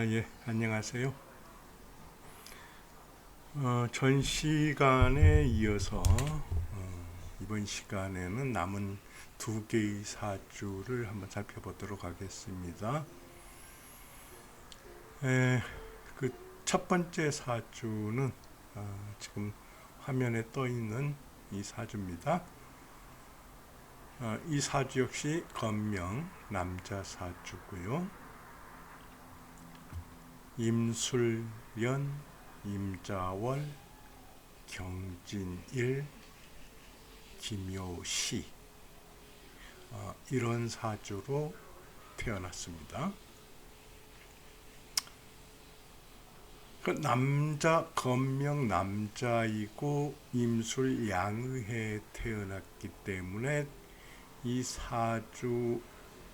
예, 안녕하세요. 전 시간에 이어서 이번 시간에는 남은 두 개의 사주를 한번 살펴보도록 하겠습니다. 그 첫 번째 사주는 지금 화면에 떠 있는 이 사주입니다. 이 사주 역시 건명 남자 사주고요. 임술년, 임자월, 경진일, 김묘시 이런 사주로 태어났습니다. 그 남자 건명 남자이고 임술 양의해에 태어났기 때문에 이 사주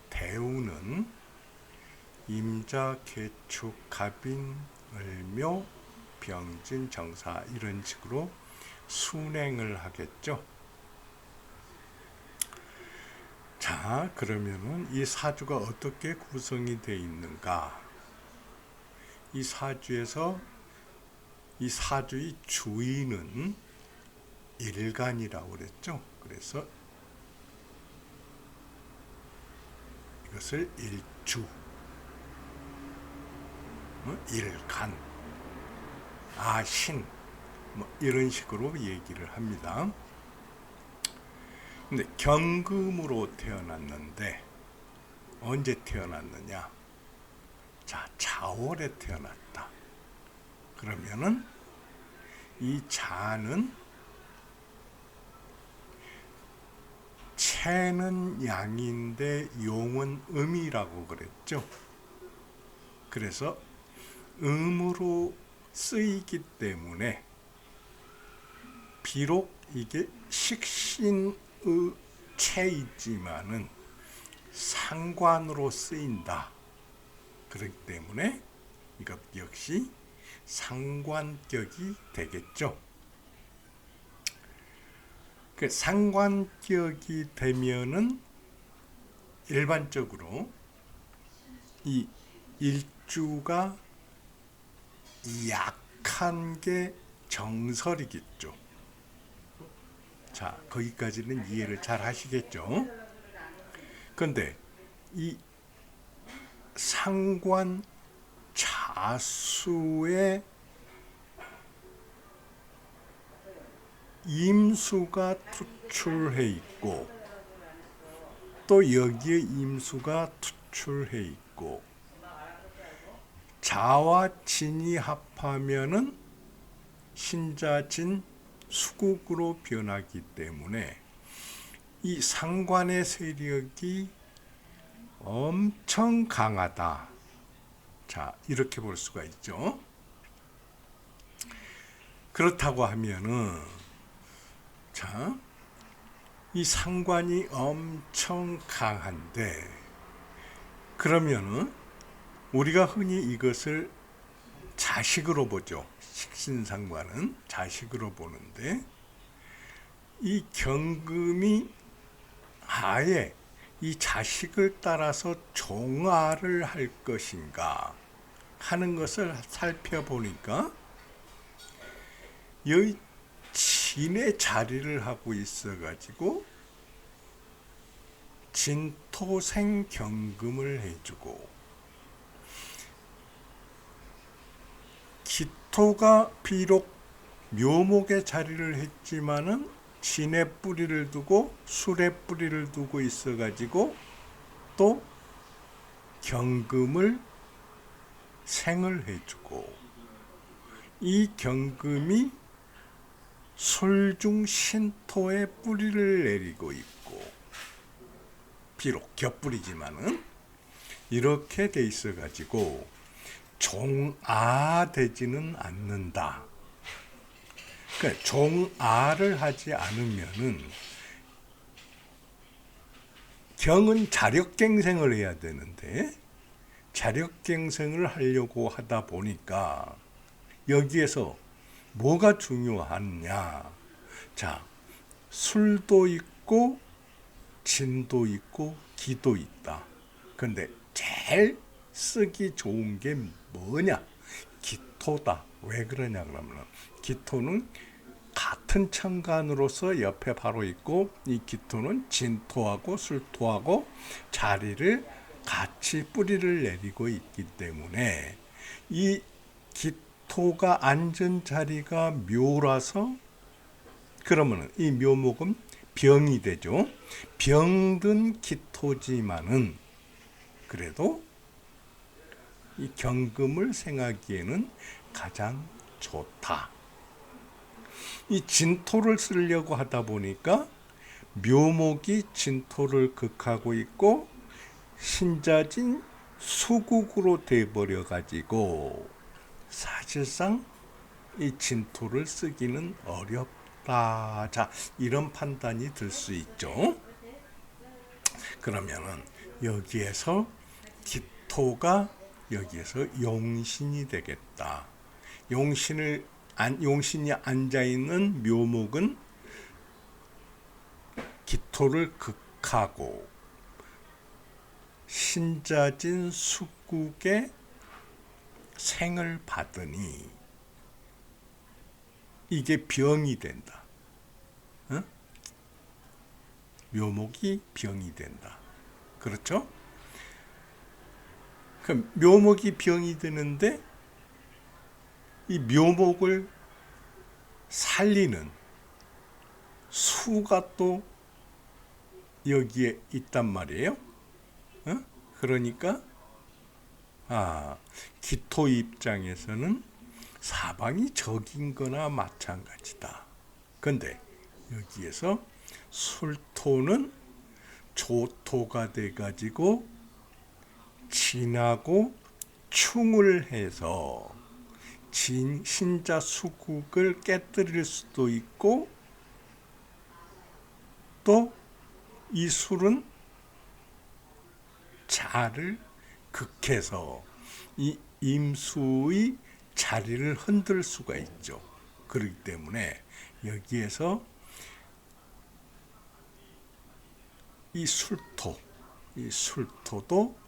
대우는 임자, 개축, 갑인, 을묘, 병진, 정사 이런 식으로 순행을 하겠죠. 자, 그러면은 이 사주가 어떻게 구성이 되어 있는가? 이 사주에서 이 사주의 주인은 일간이라고 그랬죠. 그래서 이것을 일주, 일간, 아신 이런 식으로 얘기를 합니다. 근데 경금으로 태어났는데 언제 태어났느냐? 자, 자월에 태어났다. 그러면은 이 자는 체는 양인데 용은 음이라고 그랬죠. 그래서 음으로 쓰이기 때문에 비록 이게 식신의 체이지만은 상관으로 쓰인다. 그렇기 때문에 이것 역시 상관격이 되겠죠. 그 상관격이 되면은 일반적으로 이 일주가 약한 게 정설이겠죠. 자, 거기까지는 이해를 잘 하시겠죠. 그런데 이 상관 자수에 임수가 투출해 있고 또 여기에 임수가 투출해 있고 자와 진이 합하면은 신자진 수국으로 변하기 때문에 이 상관의 세력이 엄청 강하다. 자, 이렇게 볼 수가 있죠. 그렇다고 하면은 자, 이 상관이 엄청 강한데 그러면은 우리가 흔히 이것을 자식으로 보죠. 식신상관은 자식으로 보는데 이 경금이 아예 이 자식을 따라서 종아를 할 것인가 하는 것을 살펴보니까 여기 진의 자리를 하고 있어가지고 진토생 경금을 해주고 기토가 비록 묘목의 자리를 했지만은 진의 뿌리를 두고 술의 뿌리를 두고 있어가지고 또 경금을 생을 해주고 이 경금이 술중 신토의 뿌리를 내리고 있고 비록 겹뿌리지만은 이렇게 돼 있어가지고 종아되지는 않는다. 그러니까 종아를 하지 않으면은 경은 자력갱생을 해야 되는데 자력갱생을 하려고 하다 보니까 여기에서 뭐가 중요하냐? 자, 술도 있고 진도 있고 기도 있다. 근데 제일 쓰기 좋은 게 뭐냐? 기토다. 왜 그러냐 그러면 기토는 같은 천간으로서 옆에 바로 있고 이 기토는 진토하고 술토하고 자리를 같이 뿌리를 내리고 있기 때문에 이 기토가 앉은 자리가 묘라서 그러면 이 묘목은 병이 되죠. 병든 기토지만은 그래도 이 경금을 생하기에는 가장 좋다. 이 진토를 쓰려고 하다 보니까 묘목이 진토를 극하고 있고 신자진 수국으로 돼버려 가지고 사실상 이 진토를 쓰기는 어렵다. 자, 이런 판단이 들 수 있죠. 그러면은 여기에서 기토가 여기에서 용신이 되겠다. 용신이 앉아 있는 묘목은 기토를 극하고 신자진 수국의 생을 받으니 이게 병이 된다. 어? 묘목이 병이 된다. 그렇죠? 그럼 묘목이 병이 되는데 이 묘목을 살리는 수가 또 여기에 있단 말이에요. 어? 그러니까 기토 입장에서는 사방이 적인 거나 마찬가지다. 근데 여기에서 술토는 조토가 돼가지고 진하고 충을 해서 신자 수국을 깨뜨릴 수도 있고 또 이 술은 자를 극해서 이 임수의 자리를 흔들 수가 있죠. 그렇기 때문에 여기에서 이 술토도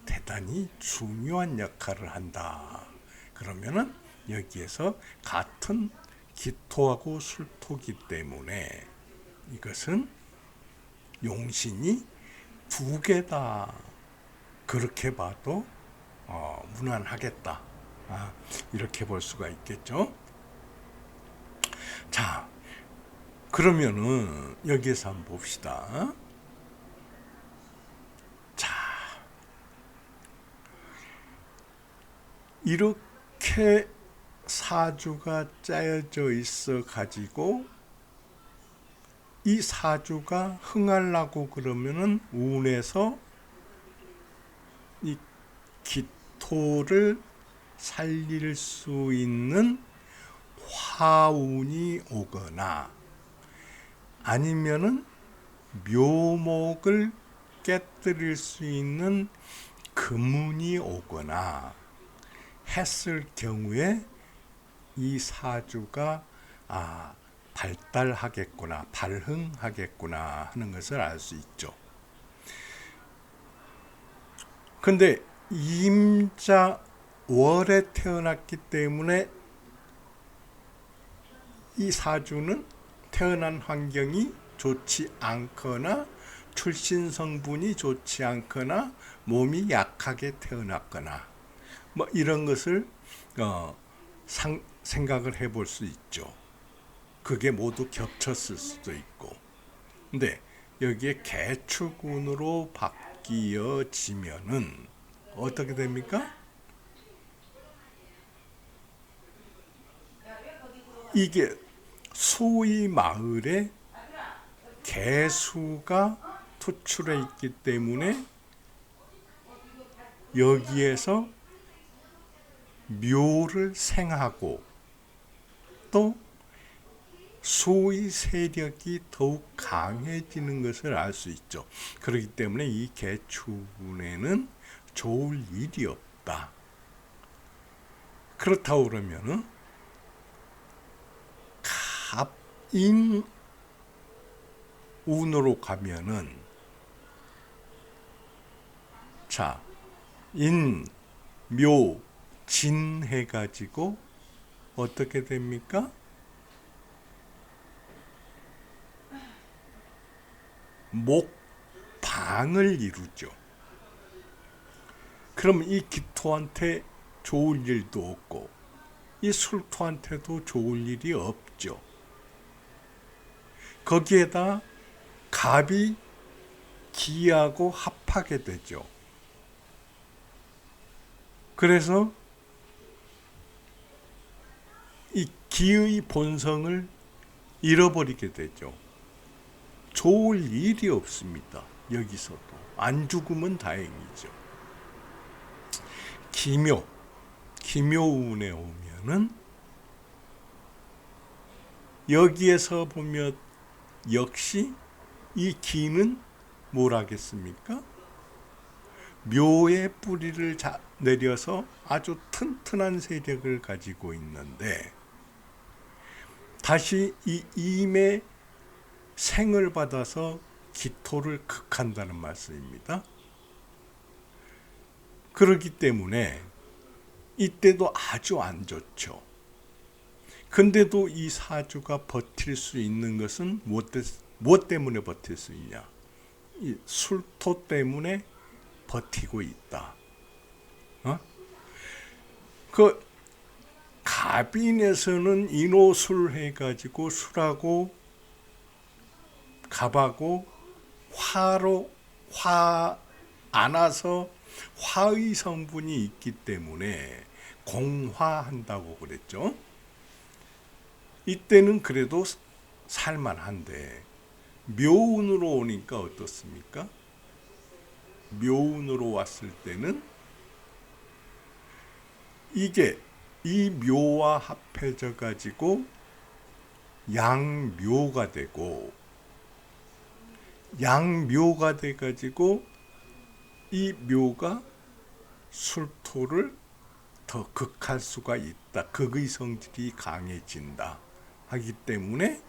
대단히 중요한 역할을 한다. 그러면은 여기에서 같은 기토하고 술토기 때문에 이것은 용신이 두 개다. 그렇게 봐도 무난하겠다. 이렇게 볼 수가 있겠죠. 자, 그러면은 여기에서 한번 봅시다. 자, 이렇게 사주가 짜여져 있어 가지고 이 사주가 흥하려고 그러면은 운에서 이 기토를 살릴 수 있는 화운이 오거나 아니면은 묘목을 깨뜨릴 수 있는 금운이 오거나 했을 경우에 이 사주가 발달하겠구나, 발흥하겠구나 하는 것을 알 수 있죠. 근데 임자 월에 태어났기 때문에 이 사주는 태어난 환경이 좋지 않거나 출신 성분이 좋지 않거나 몸이 약하게 태어났거나 뭐 이런 것을 생각을 해볼 수 있죠. 그게 모두 겹쳤을 수도 있고. 근데 여기에 개축운으로 바뀌어지면은 어떻게 됩니까? 이게 소위 마을에 개수가 투출해 있기 때문에 여기에서 묘를 생하고 또 소의 세력이 더욱 강해지는 것을 알 수 있죠. 그렇기 때문에 이 개축운에는 좋을 일이 없다. 그렇다고 그러면은 갑인 운으로 가면은 자, 인, 묘, 진 해가지고 어떻게 됩니까? 목방을 이루죠. 그럼 이 기토한테 좋을 일도 없고 이 술토한테도 좋을 일이 없죠. 거기에다 갑이 기하고 합하게 되죠. 그래서 이 기의 본성을 잃어버리게 되죠. 좋을 일이 없습니다. 여기서도 안 죽으면 다행이죠. 기묘운에 오면은 여기에서 보면 역시 이 기는 뭘 하겠습니까? 묘의 뿌리를 내려서 아주 튼튼한 세력을 가지고 있는데 다시 이 임의 생을 받아서 기토를 극한다는 말씀입니다. 그렇기 때문에 이때도 아주 안 좋죠. 근데도 이 사주가 버틸 수 있는 것은 무엇 때문에 버틸 수 있냐? 이 술토 때문에 버티고 있다. 그 갑인에서는 인호술 해가지고 술하고 갑하고 화 안아서 화의 성분이 있기 때문에 공화한다고 그랬죠. 이때는 그래도 살만한데 묘운으로 오니까 어떻습니까? 묘운으로 왔을 때는 이게 이 묘와 합해져 가지고 양묘가 되고 양묘가 돼 가지고 이 묘가 술토를 더 극할 수가 있다. 극의 성질이 강해진다 하기 때문에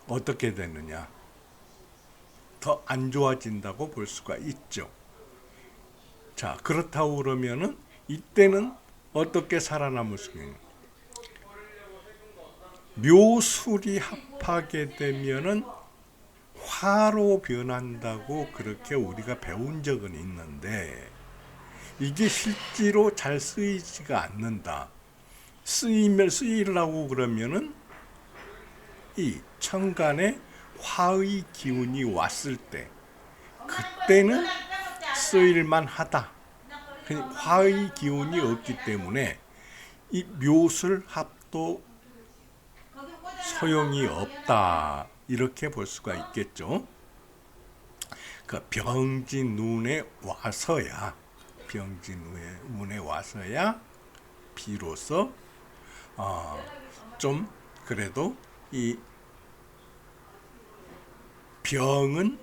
어떻게 되느냐? 더 안 좋아진다고 볼 수가 있죠. 자, 그렇다고 그러면은 이때는 어떻게 살아남을 수 있느냐? 묘술이 합하게 되면은 화로 변한다고 그렇게 우리가 배운 적은 있는데 이게 실제로 잘 쓰이지가 않는다. 쓰이려고 그러면은 이 천간에 화의 기운이 왔을 때 그때는 쓰일만 하다. 화의 기운이 없기 때문에 이 묘술 합도 소용이 없다. 이렇게 볼 수가 있겠죠. 그 병진 눈에 와서야 비로소 좀 그래도 이 병은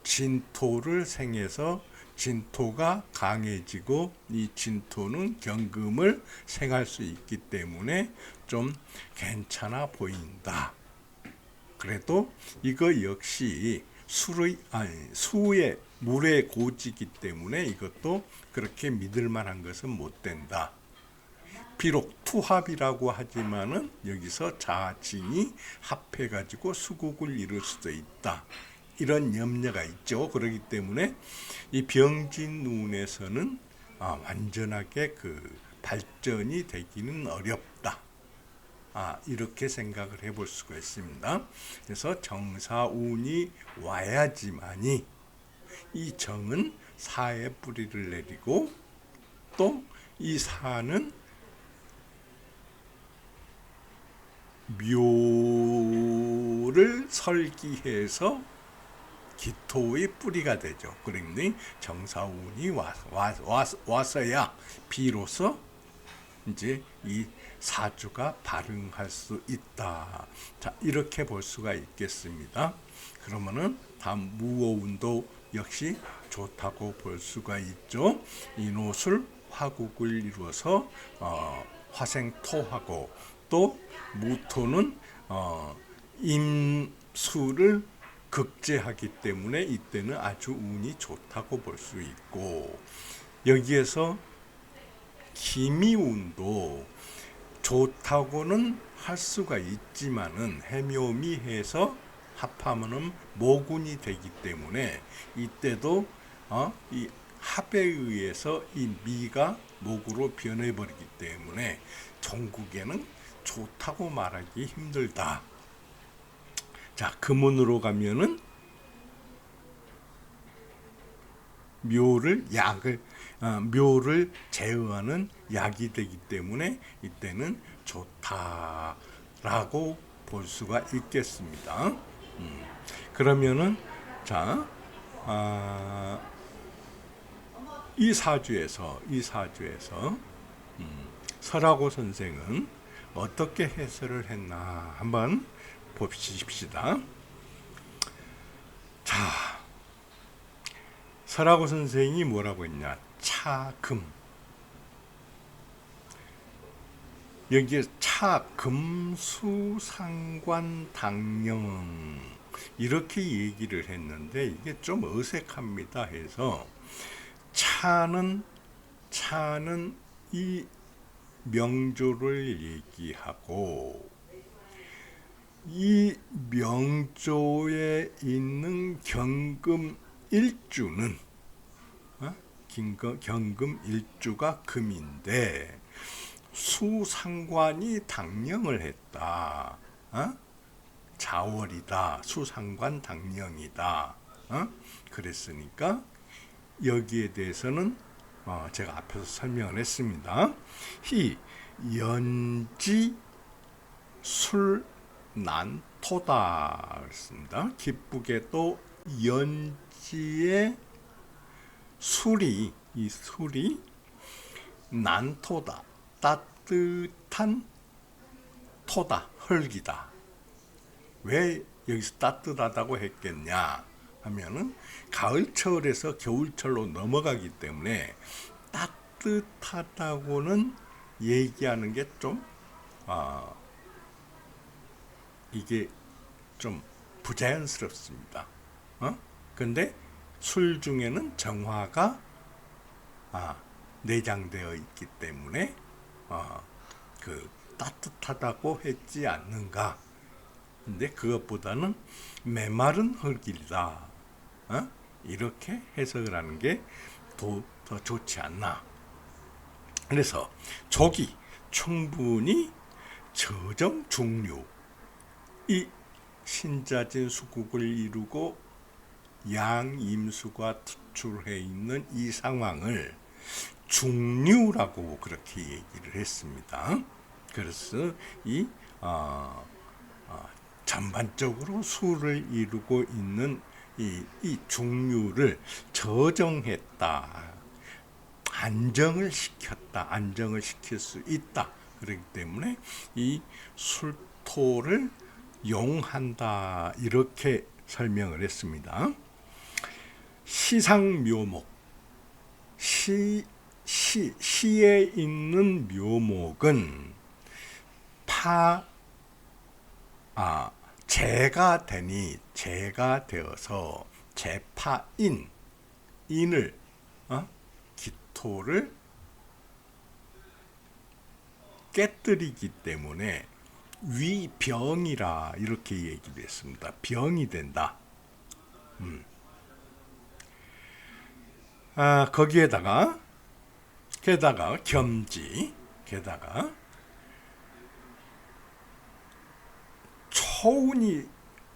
진토를 생해서 진토가 강해지고 이 진토는 경금을 생할 수 있기 때문에 좀 괜찮아 보인다. 그래도 이거 역시 수의 물의 고지이기 때문에 이것도 그렇게 믿을 만한 것은 못 된다. 비록 투합이라고 하지만은 여기서 자진이 합해가지고 수국을 이룰 수도 있다. 이런 염려가 있죠. 그렇기 때문에 이 병진운에서는 완전하게 그 발전이 되기는 어렵다. 이렇게 생각을 해볼 수가 있습니다. 그래서 정사운이 와야지만이 이 정은 사의 뿌리를 내리고 또 이 사는 묘를 설기해서 기토의 뿌리가 되죠. 그러니 정사운이 와서야 비로소 이제 이 사주가 발흥할 수 있다. 자, 이렇게 볼 수가 있겠습니다. 그러면은 다음 무오운도 역시 좋다고 볼 수가 있죠. 인호술 화국을 이루어서 화생토하고 또 무토는 임수를 극제하기 때문에 이때는 아주 운이 좋다고 볼 수 있고, 여기에서 기미운도 좋다고는 할 수가 있지만은 해묘미해서 합하면은 모군이 되기 때문에 이때도 이 합에 의해서 이 미가 목으로 변해버리기 때문에 종국에는 좋다고 말하기 힘들다. 자, 금운으로 가면은 묘를 묘를 제어하는 약이 되기 때문에 이때는 좋다라고 볼 수가 있겠습니다. 그러면은 자, 이 사주에서 설하고 선생은 어떻게 해설을 했나 한번 봅시다. 자, 설하고 선생이 뭐라고 했냐? 차금. 여기에 차금수상관당령 이렇게 얘기를 했는데 이게 좀 어색합니다. 해서 차는 이 명조를 얘기하고, 이 명조에 있는 경금 일주는 경금 일주가 금인데 수상관이 당령을 했다. 자월이다. 수상관 당령이다. 그랬으니까 여기에 대해서는 제가 앞에서 설명을 했습니다. 희 연지 술난토다 그랬습니다. 기쁘게도 연지의 술이 난토다. 따뜻한 토다. 흙이다. 왜 여기서 따뜻하다고 했겠냐 하면은 가을철에서 겨울철로 넘어가기 때문에 따뜻하다고는 얘기하는 게 좀 이게 좀 부자연스럽습니다. 근데 술 중에는 정화가 내장되어 있기 때문에 그 따뜻하다고 했지 않는가. 근데 그것보다는 메마른 흙이다. 이렇게 해석을 하는 게 더 좋지 않나. 그래서 족이 충분히 저정중류, 이 신자진 수국을 이루고 양임수가 투출해 있는 이 상황을 중류라고 그렇게 얘기를 했습니다. 그래서 이 전반적으로 수를 이루고 있는 이 중류를 저정했다. 안정을 시킬 수 있다. 그렇기 때문에 이 술토를 용한다. 이렇게 설명을 했습니다. 시상묘목, 시에 있는 묘목은 재가 되어서 인을 기토를 깨뜨리기 때문에 위병이라 이렇게 얘기를 했습니다. 병이 된다. 거기에다가 게다가 겸지, 게다가 초운이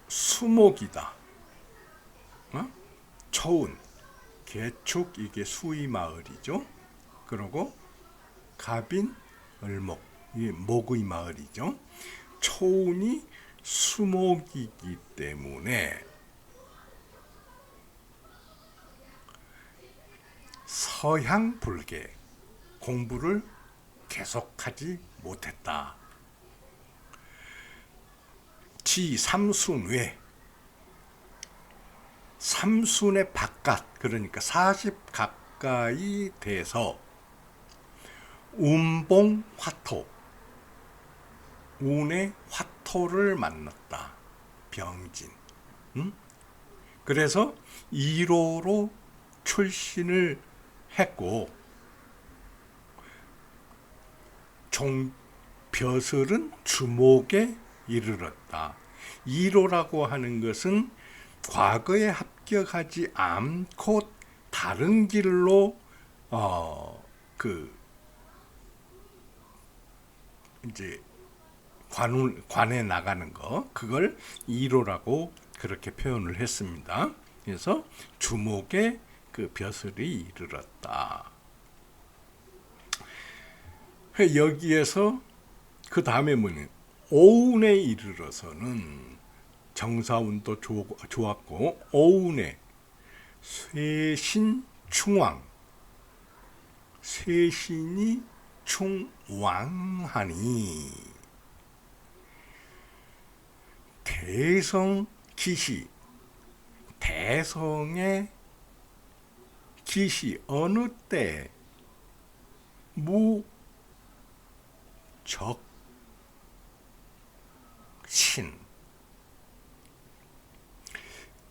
수목이다. 초운, 개축, 이게 수의 마을이죠. 그리고 갑인, 을목, 이게 목의 마을이죠. 초운이 수목이기 때문에 서향불개, 공부를 계속하지 못했다. 지3순 외, 3순의 바깥, 그러니까 40 가까이 돼서 운봉화토, 운의 화토를 만났다. 병진, 그래서 1호로 출신을 했고 벼슬은 주목에 이르렀다. 1호라고 하는 것은 과거에 합격하지 않고 다른 길로 이제 관에 나가는 거, 그걸 1호라고 그렇게 표현을 했습니다. 그래서 주목에 그 벼슬이 이르렀다. 여기에서 그 다음에 뭐냐, 오운에 이르러서는 정사운도 좋았고 오운에 쇠신충왕, 쇠신이 충왕하니 대성 기시, 대성의 기시 어느 때 무적신.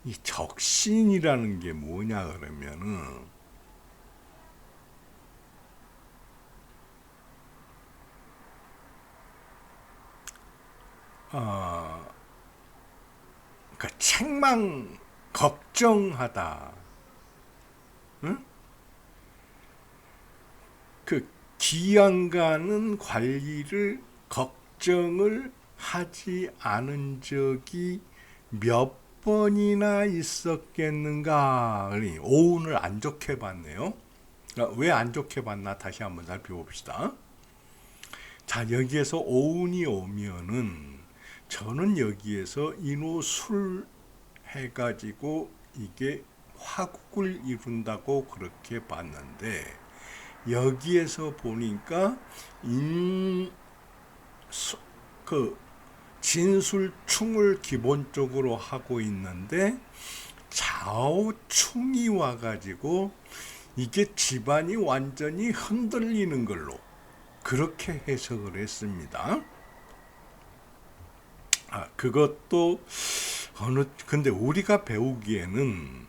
이 적신이라는 게 뭐냐 그러면은 그러니까 책망 걱정하다. 응? 그 기양가는 관리를 걱정을 하지 않은 적이 몇 번이나 있었겠는가. 오운을 안 좋게 봤네요. 왜 안 좋게 봤나 다시 한번 살펴봅시다. 자, 여기에서 오운이 오면은 저는 여기에서 인호술 해가지고 이게 화국을 이룬다고 그렇게 봤는데, 여기에서 보니까 진술충을 기본적으로 하고 있는데 좌우충이 와가지고 이게 집안이 완전히 흔들리는 걸로 그렇게 해석을 했습니다. 그것도 근데 우리가 배우기에는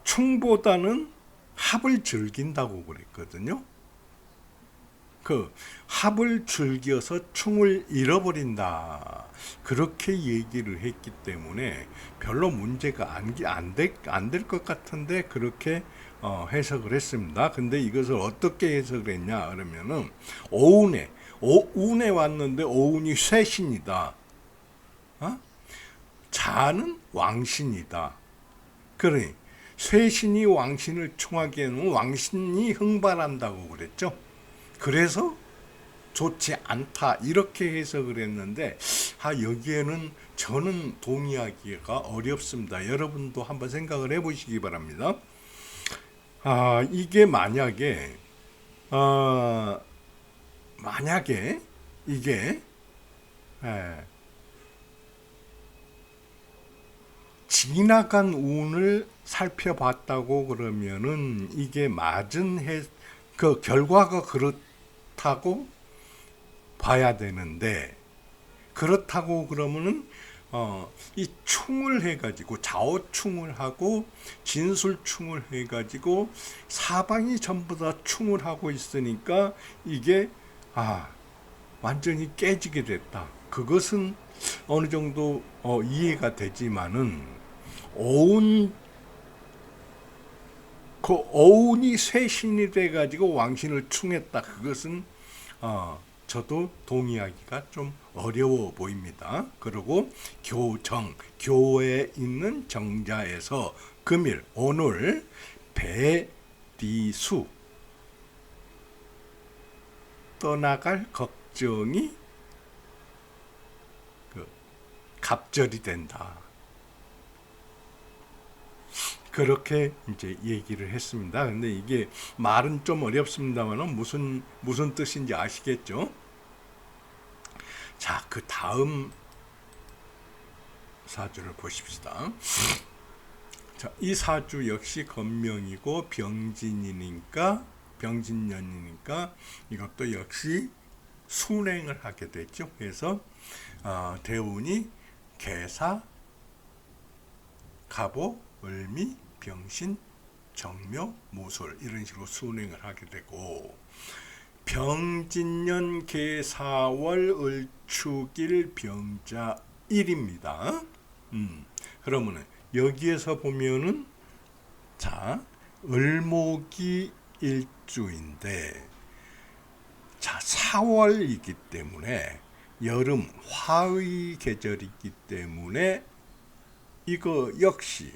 충보다는 합을 즐긴다고 그랬거든요. 그 합을 즐겨서 충을 잃어버린다 그렇게 얘기를 했기 때문에 별로 문제가 안 될 것 같은데 그렇게 해석을 했습니다. 근데 이것을 어떻게 해석을 했냐 그러면은 오운에 왔는데 오운이 쇠신이다. 자는 왕신이다. 그러니 쇠신이 왕신을 충하기에는 왕신이 흥발한다고 그랬죠. 그래서 좋지 않다 이렇게 해석을 했는데 여기에는 저는 동의하기가 어렵습니다. 여러분도 한번 생각을 해보시기 바랍니다. 이게 만약에 이게 지나간 운을 살펴봤다고 그러면은 이게 맞은 그 결과가 그렇다고 봐야 되는데, 그렇다고 그러면은 이 충을 해가지고 좌우충을 하고 진술충을 해가지고 사방이 전부 다 충을 하고 있으니까 이게 완전히 깨지게 됐다. 그것은 어느 정도 이해가 되지만은 오운이 쇠신이 돼가지고 왕신을 충했다. 그것은 저도 동의하기가 좀 어려워 보입니다. 그리고 교에 있는 정자에서 금일 오늘 배리수 떠나갈 걱정이 갑절이 된다. 그렇게 이제 얘기를 했습니다. 근데 이게 말은 좀 어렵습니다만 무슨 뜻인지 아시겠죠? 자, 그 다음 사주를 보십시다. 자, 이 사주 역시 건명이고 병진년이니까 이것도 역시 순행을 하게 됐죠. 그래서 대운이 개사, 갑오, 을미, 병신, 정묘, 모솔 이런 식으로 순행을 하게 되고 병진년 계사월 을축일 병자일입니다. 그러면은 여기에서 보면은 자 을목이 일주인데 자 4월이기 때문에 여름 화의 계절이기 때문에 이거 역시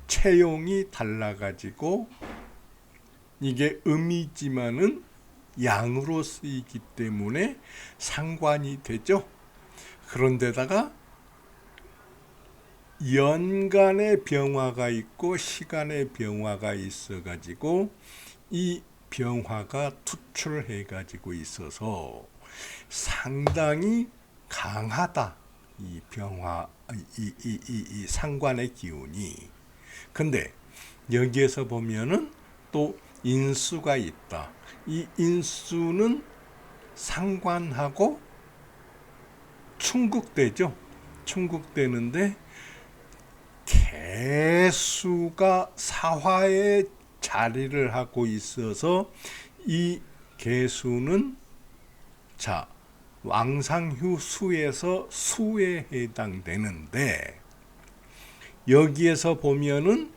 체용이 달라가지고 이게 음이지만은 양으로 쓰이기 때문에 상관이 되죠. 그런데다가 연간의 병화가 있고 시간의 병화가 있어가지고 이 병화가 투출해가지고 있어서 상당히 강하다. 이 병화, 이 상관의 기운이. 근데 여기에서 보면은 또 인수가 있다. 이 인수는 상관하고 충국되죠. 충국되는데 개수가 사화에 자리를 하고 있어서 이 개수는 자 왕상휴 수에서 수에 해당되는데 여기에서 보면은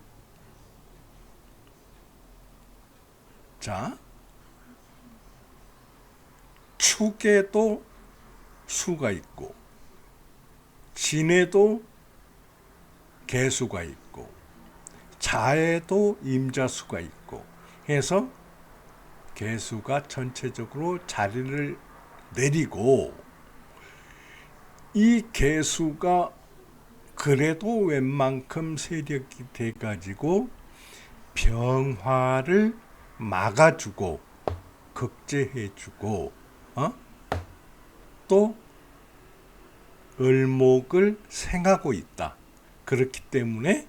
자 축에도 수가 있고 진에도 개수가 있고 자에도 임자수가 있고 해서 개수가 전체적으로 자리를 내리고 이 개수가 그래도 웬만큼 세력이 돼가지고 병화를 막아주고 극제해주고 또 을목을 생하고 있다. 그렇기 때문에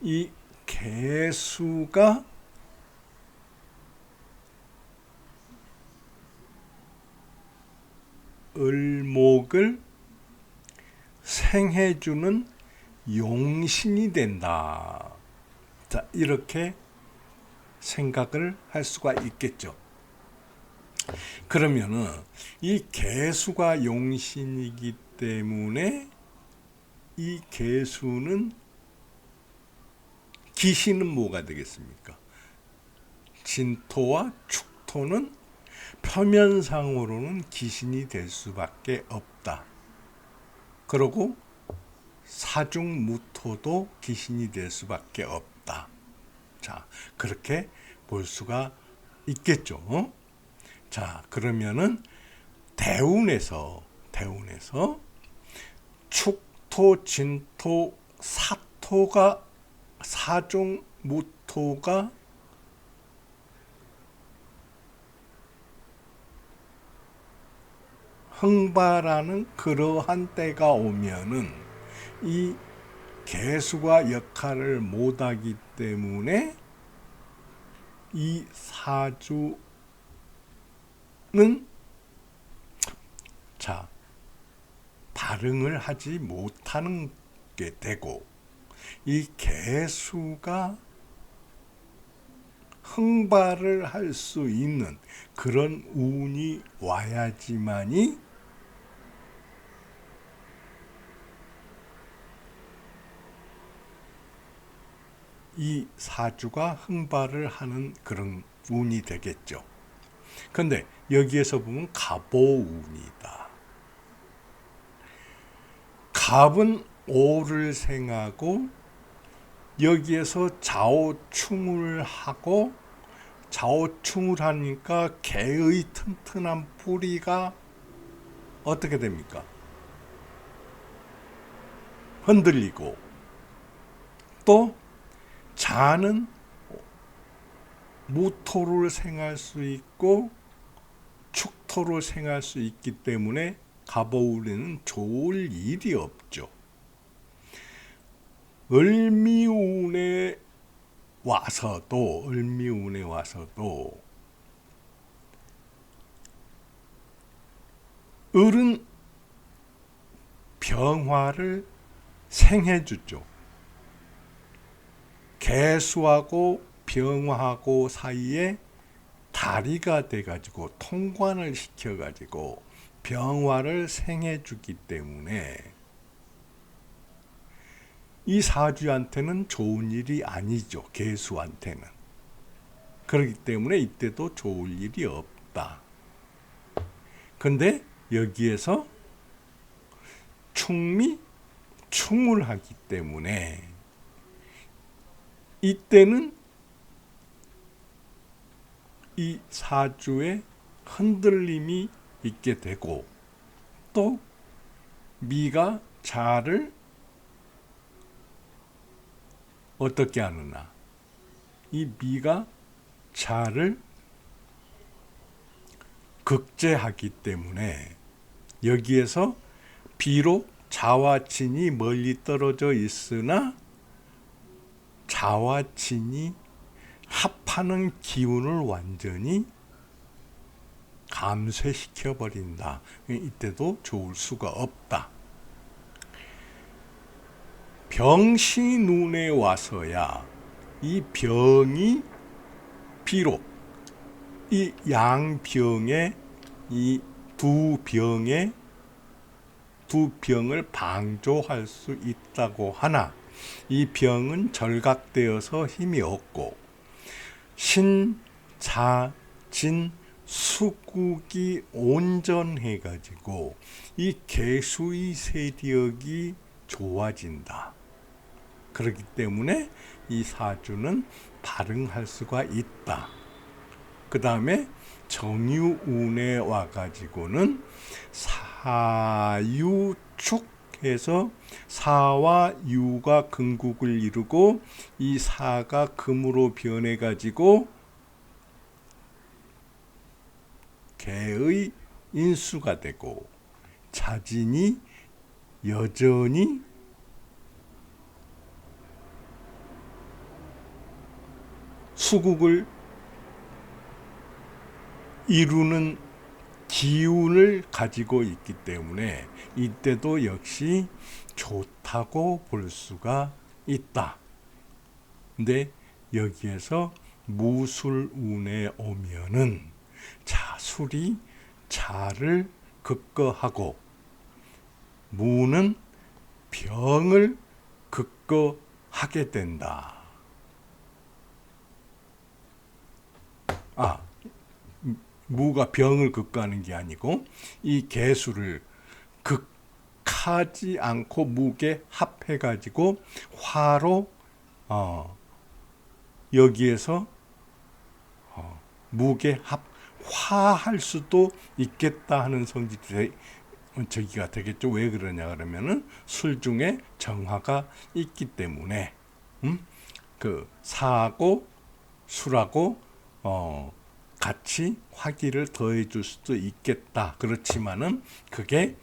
이 개수가 을목을 생해주는 용신이 된다. 자, 이렇게 생각을 할 수가 있겠죠. 그러면은 이 개수가 용신이기 때문에 이 개수는 기신은 뭐가 되겠습니까? 진토와 축토는 표면상으로는 기신이 될 수밖에 없다. 그리고 사중무토도 기신이 될 수밖에 없다. 자, 그렇게 볼 수가 있겠죠. 자, 그러면은 대운에서 축토, 진토, 사토가 사중무토가 흥발하는 그러한 때가 오면은 이 개수가 역할을 못하기 때문에 이 사주는 자 발응을 하지 못하는 게 되고 이 개수가 흥발을 할 수 있는 그런 운이 와야지만이 이 사주가 흥발을 하는 그런 운이 되겠죠. 근데 여기에서 보면 갑오운이다. 갑은 오를 생하고 여기에서 좌오충을 하고 좌오충을 하니까 개의 튼튼한 뿌리가 어떻게 됩니까? 흔들리고 또 자는 무토를 생할 수 있고 축토를 생할 수 있기 때문에 갑오운에는 좋을 일이 없죠. 을미운에 와서도 을은 병화를 생해주죠. 개수하고 병화하고 사이에 다리가 돼가지고 통관을 시켜가지고 병화를 생해주기 때문에 이 사주한테는 좋은 일이 아니죠. 개수한테는. 그렇기 때문에 이때도 좋을 일이 없다. 근데 여기에서 충미, 충을 하기 때문에 이때는 이 사주에 흔들림이 있게 되고 또 미가 자를 어떻게 하느냐. 이 미가 자를 극제하기 때문에 여기에서 비록 자와 진이 멀리 떨어져 있으나 자와 진이 합하는 기운을 완전히 감쇄시켜 버린다. 이때도 좋을 수가 없다. 병시 눈에 와서야 이 병이 비록 이 양병의 이 두 병을 방조할 수 있다고 하나 이 병은 절각되어서 힘이 없고 신, 자, 진, 수국이 온전해 가지고 이 개수의 세력이 좋아진다. 그렇기 때문에 이 사주는 발응할 수가 있다. 그 다음에 정유운에 와가지고는 사유축해서 사와 유가 근국을 이루고 이 사가 금으로 변해가지고 개의 인수가 되고 자진이 여전히 수국을 이루는 기운을 가지고 있기 때문에 이때도 역시 좋다고 볼 수가 있다. 근데 여기에서 무술운에 오면은 자술이 자를 극거하고 무는 병을 극거하게 된다. 무가 병을 극거하는 게 아니고 이 개수를 극하지 않고 무게 합해가지고 화로 여기에서 무게 화할 수도 있겠다 하는 성질이 저기가 되겠죠. 왜 그러냐 그러면은 술 중에 정화가 있기 때문에 그 사하고 술하고 같이 화기를 더해 줄 수도 있겠다. 그렇지만은 그게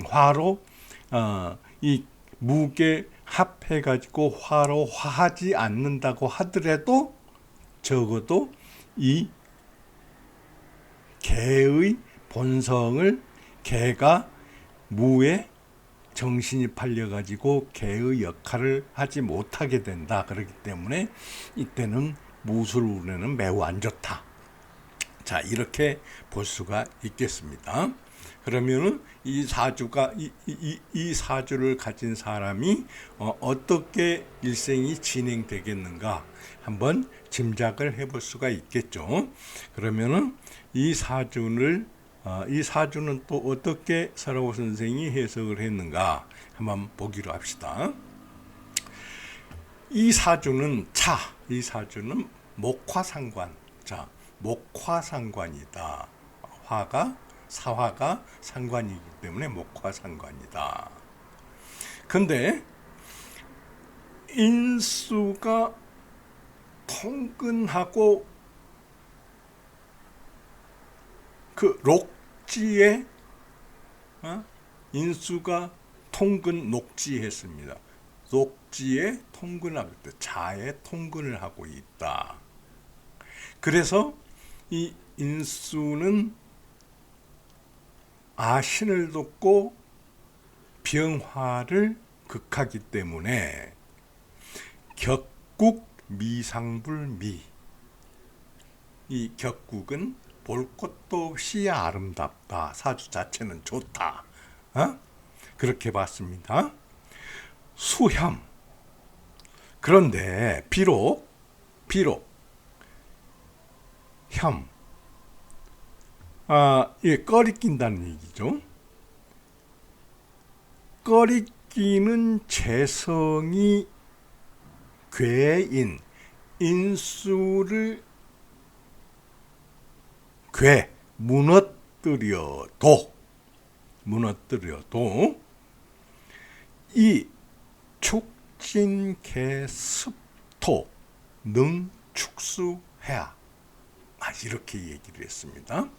화로 이 무게 합해 가지고 화로 화하지 않는다고 하더라도 적어도 이 개의 본성을 개가 무에 정신이 팔려 가지고 개의 역할을 하지 못하게 된다. 그렇기 때문에 이때는 무술운에는 매우 안 좋다. 자, 이렇게 볼 수가 있겠습니다. 그러면은 이 사주가 이 사주를 가진 사람이 어떻게 일생이 진행되겠는가 한번 짐작을 해볼 수가 있겠죠. 그러면은 이 사주는 또 어떻게 서라고 선생이 해석을 했는가 한번 보기로 합시다. 이 사주는 목화상관. 자, 목화상관이다. 사화가 상관이기 때문에 목화상관이다. 근데 인수가 통근하고 그 록지에 인수가 통근 녹지했습니다. 녹지에 통근하고 있다. 자에 통근을 하고 있다. 그래서 이 인수는 아신을 돕고 병화를 극하기 때문에 격국 미상불미. 이 격국은 볼 것도 없이 아름답다. 사주 자체는 좋다. 그렇게 봤습니다. 수혐. 그런데 비록 혐, 예, 꺼리낀다는 얘기죠. 꺼리끼는 재성이 괴인, 인수를 무너뜨려도 이 축진개습토 능축수해야. 이렇게 얘기를 했습니다.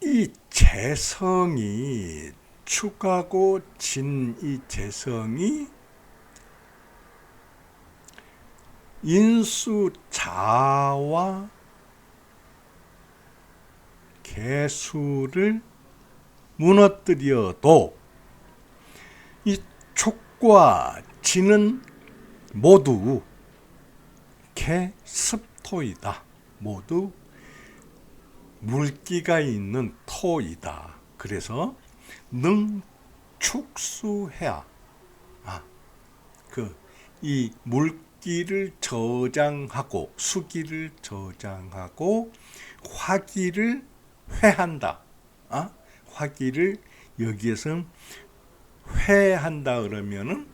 이 재성이 축하고 진 이 재성이 인수자와 개수를 무너뜨려도 이 촉과 진은 모두 개습토이다. 모두 물기가 있는 토이다. 그래서 능축수해야. 이 물기를 저장하고 수기를 저장하고 화기를 회한다. 화기를 여기에서 회한다 그러면은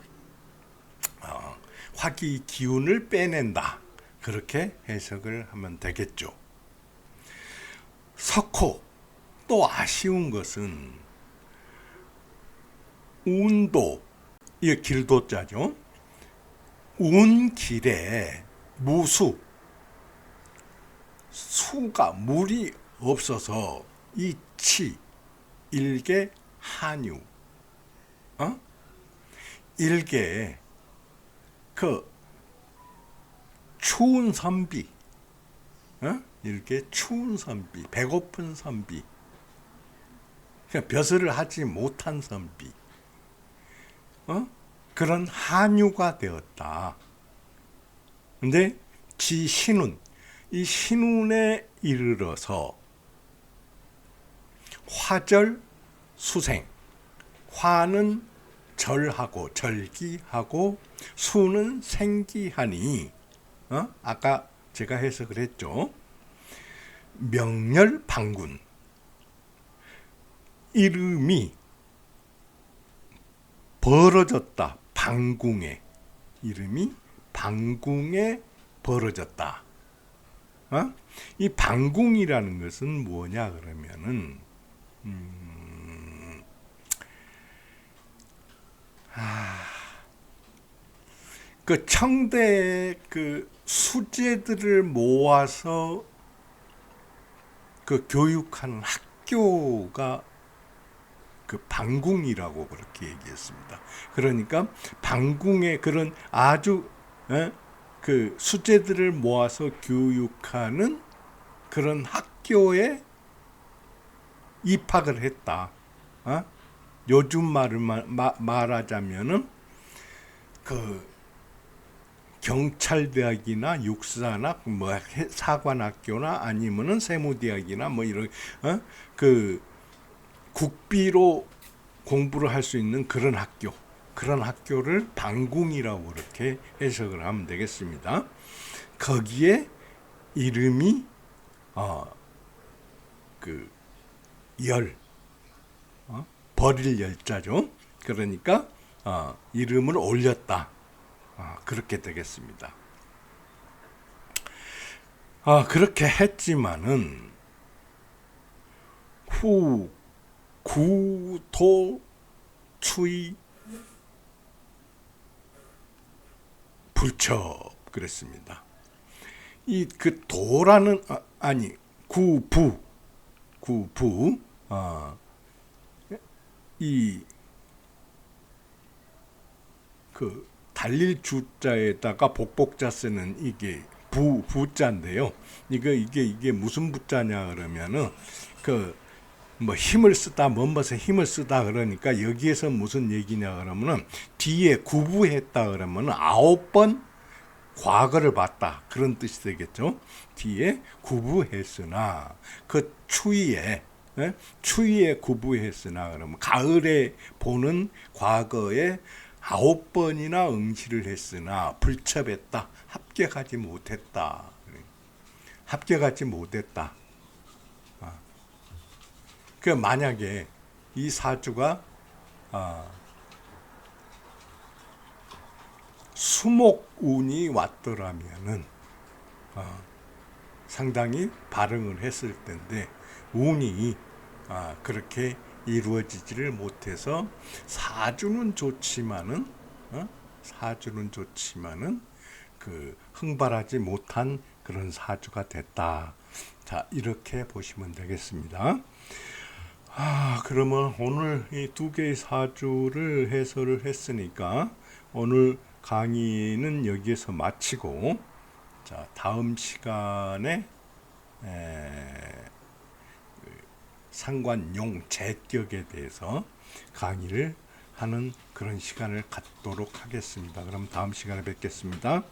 화기 기운을 빼낸다. 그렇게 해석을 하면 되겠죠. 석호. 또 아쉬운 것은 운도, 이게 길도자죠. 운길에 무수, 수가 물이 없어서 이 치, 일개 한유, 일개 그 추운 선비, 이렇게 추운 선비, 배고픈 선비, 그냥 벼슬을 하지 못한 선비, 그런 한유가 되었다. 근데 지 신운, 이 신운에 이르러서 화절 수생, 화는 절하고 절기하고 수는 생기하니, 아까 제가 해석을 했죠. 명렬방군, 이름이 벌어졌다. 방궁에, 이름이 방궁에 벌어졌다. 이 방궁이라는 것은 뭐냐 그러면은 그 청대 그 수재들을 모아서 그 교육하는 학교가 그 방궁이라고 그렇게 얘기했습니다. 그러니까 방궁의 그런 아주 그 수재들을 모아서 교육하는 그런 학교에 입학을 했다. 요즘 말하자면은 그 경찰대학이나 육사나 뭐 사관학교나 아니면은 세무대학이나 뭐 이런 그 국비로 공부를 할 수 있는 그런 학교, 그런 학교를 방궁이라고 그렇게 해석을 하면 되겠습니다. 거기에 이름이 그 열, 버릴 열자죠. 그러니까 이름을 올렸다. 그렇게 되겠습니다. 그렇게 했지만은 후 구토 추이 불첩 그랬습니다. 이 그 도라는 구부 이 그 달릴 주자에다가 복복자 쓰는 이게 부자인데요. 이게 무슨 부자냐 그러면은 그 뭐 힘을 쓰다 뭔것에 힘을 쓰다 그러니까 여기에서 무슨 얘기냐 그러면은 뒤에 구부했다 그러면 9번 과거를 봤다 그런 뜻이 되겠죠. 뒤에 구부했으나 그 추위에 추위에 구부했으나 그러면 가을에 보는 과거에 9번이나 응시를 했으나 불첩했다 합격하지 못했다. 합격하지 못했다. 그 만약에 이 사주가 수목운이 왔더라면은 상당히 발흥을 했을 텐데 운이 그렇게 이루어지지를 못해서 사주는 좋지만은 그 흥발하지 못한 그런 사주가 됐다. 자, 이렇게 보시면 되겠습니다. 그러면 오늘 이 두 개의 사주를 해설을 했으니까 오늘 강의는 여기에서 마치고, 자, 다음 시간에 상관용 제격에 대해서 강의를 하는 그런 시간을 갖도록 하겠습니다. 그럼 다음 시간에 뵙겠습니다.